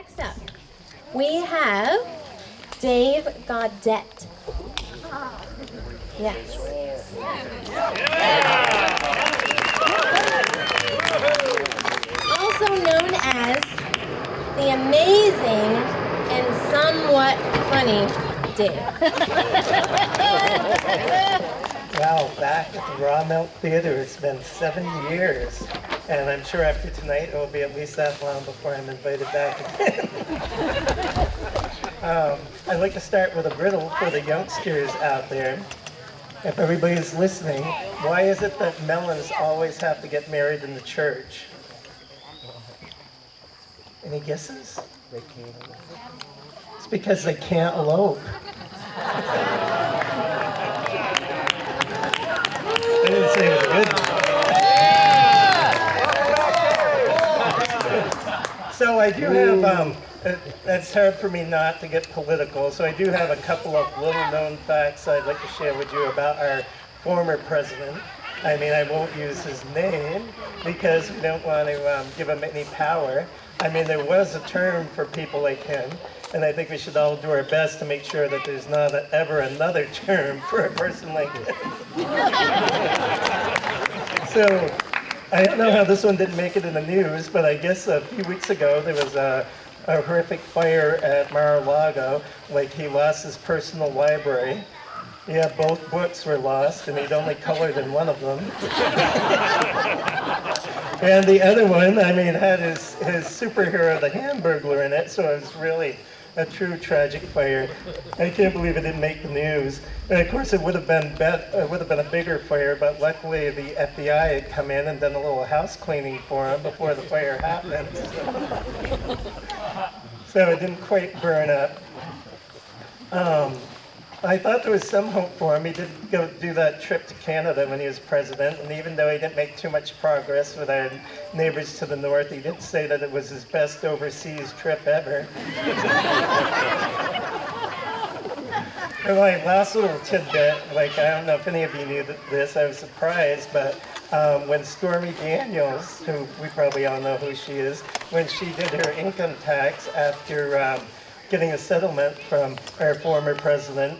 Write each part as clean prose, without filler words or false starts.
Next up, we have Dave Baudette. Yes. Also known as the amazing and somewhat funny Dave. Wow, back at the Raw Milk Theater, it's been 7 years. And I'm sure after tonight it will be at least that long before I'm invited back again. I'd like to start with a riddle for the youngsters out there. If everybody's listening, why is it that melons always have to get married in the church? Any guesses? It's because they can't elope. I didn't say it was good. So I do have, it's hard for me not to get political, so I do have a couple of little-known facts I'd like to share with you about our former president. I mean, I won't use his name because we don't want to give him any power. I mean, there was a term for people like him, and I think we should all do our best to make sure that there's not ever another term for a person like him. So, I don't know how this one didn't make it in the news, but I guess a few weeks ago there was a horrific fire at Mar-a-Lago. Like, he lost his personal library. Yeah, both books were lost, and he'd only colored in one of them. And the other one, I mean, had his superhero, the Hamburglar, in it, so it was really a true tragic fire. I can't believe it didn't make the news. And of course, it would have been a bigger fire, but luckily the FBI had come in and done a little house cleaning for him before the fire happened. So it didn't quite burn up. I thought there was some hope for him. He did go do that trip to Canada when he was president, and even though he didn't make too much progress with our neighbors to the north, he did say that it was his best overseas trip ever. And my last little tidbit, like, I don't know if any of you knew this, I was surprised, but when Stormy Daniels, who we probably all know who she is, when she did her income tax after getting a settlement from our former president,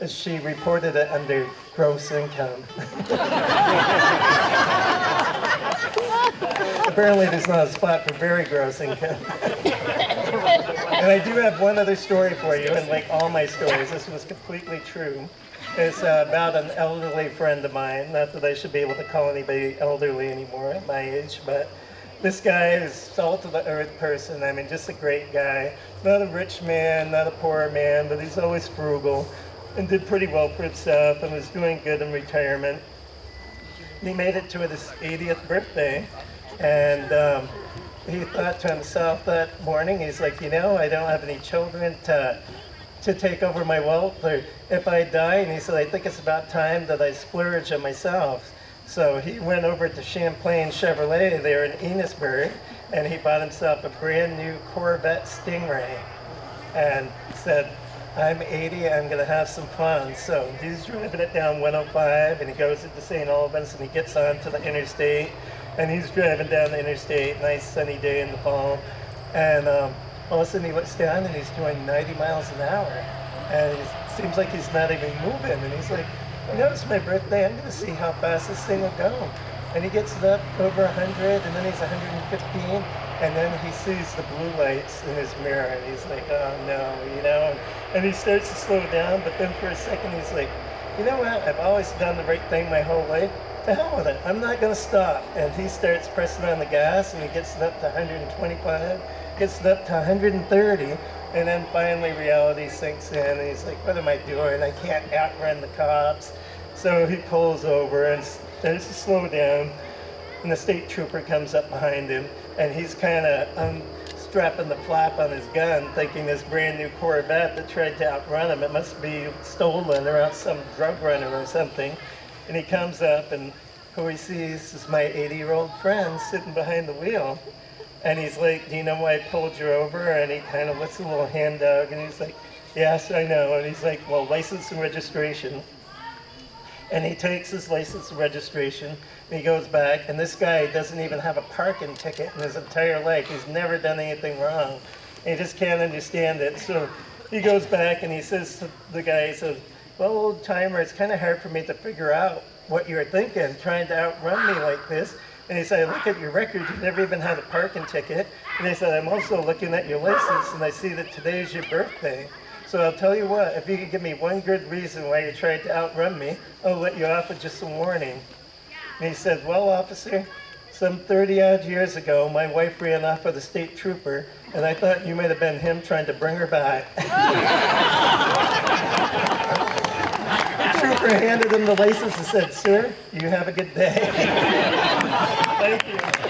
she reported it under gross income. Apparently there's not a spot for very gross income. And I do have one other story for you, and like all my stories, this was completely true. It's about an elderly friend of mine. Not that I should be able to call anybody elderly anymore at my age, but this guy is salt of the earth person. I mean, just a great guy. Not a rich man, not a poor man, but he's always frugal and did pretty well for himself and was doing good in retirement. And he made it to his 80th birthday, and he thought to himself that morning, he's like, you know, I don't have any children to take over my wealth, or if I die, and he said, I think it's about time that I splurge on myself. So he went over to Champlain Chevrolet there in Enosburg, and he bought himself a brand new Corvette Stingray and said, I'm 80, I'm gonna have some fun. So he's driving it down 105, and he goes into St. Albans, and he gets onto the interstate, and he's driving down the interstate, nice sunny day in the fall, and all of a sudden he looks down and he's doing 90 miles an hour, and it seems like he's not even moving, and he's like, you know, it's my birthday, I'm gonna see how fast this thing will go. And he gets it up over 100, and then he's 115, and then he sees the blue lights in his mirror, and he's like, oh no, you know, and he starts to slow down, but then for a second he's like, you know what, I've always done the right thing my whole life, to hell with it, I'm not gonna stop. And he starts pressing on the gas, and he gets it up to 125, gets it up to 130, and then finally reality sinks in, and he's like, what am I doing? I can't outrun the cops. So he pulls over and starts to slow down, and the state trooper comes up behind him, and he's kind of unstrapping the flap on his gun, thinking this brand new Corvette that tried to outrun him, it must be stolen or else some drug runner or something. And he comes up, and who he sees is my 80-year-old friend sitting behind the wheel. And he's like, do you know why I pulled you over? And he kind of lets a little hand dog, and he's like, yes, I know. And he's like, well, license and registration. And he takes his license and registration, and he goes back, and this guy doesn't even have a parking ticket in his entire life. He's never done anything wrong. and he just can't understand it. So he goes back and he says to the guy, he says, well, old timer, it's kind of hard for me to figure out what you're thinking, trying to outrun me like this. And he said, I look at your record, you've never even had a parking ticket. And he said, I'm also looking at your license, and I see that today is your birthday. So I'll tell you what, if you could give me one good reason why you tried to outrun me, I'll let you off with just some warning. And he said, well, officer, some 30-odd years ago, my wife ran off with a state trooper, and I thought you might have been him trying to bring her back. The trooper handed him the license and said, sir, you have a good day. Thank you.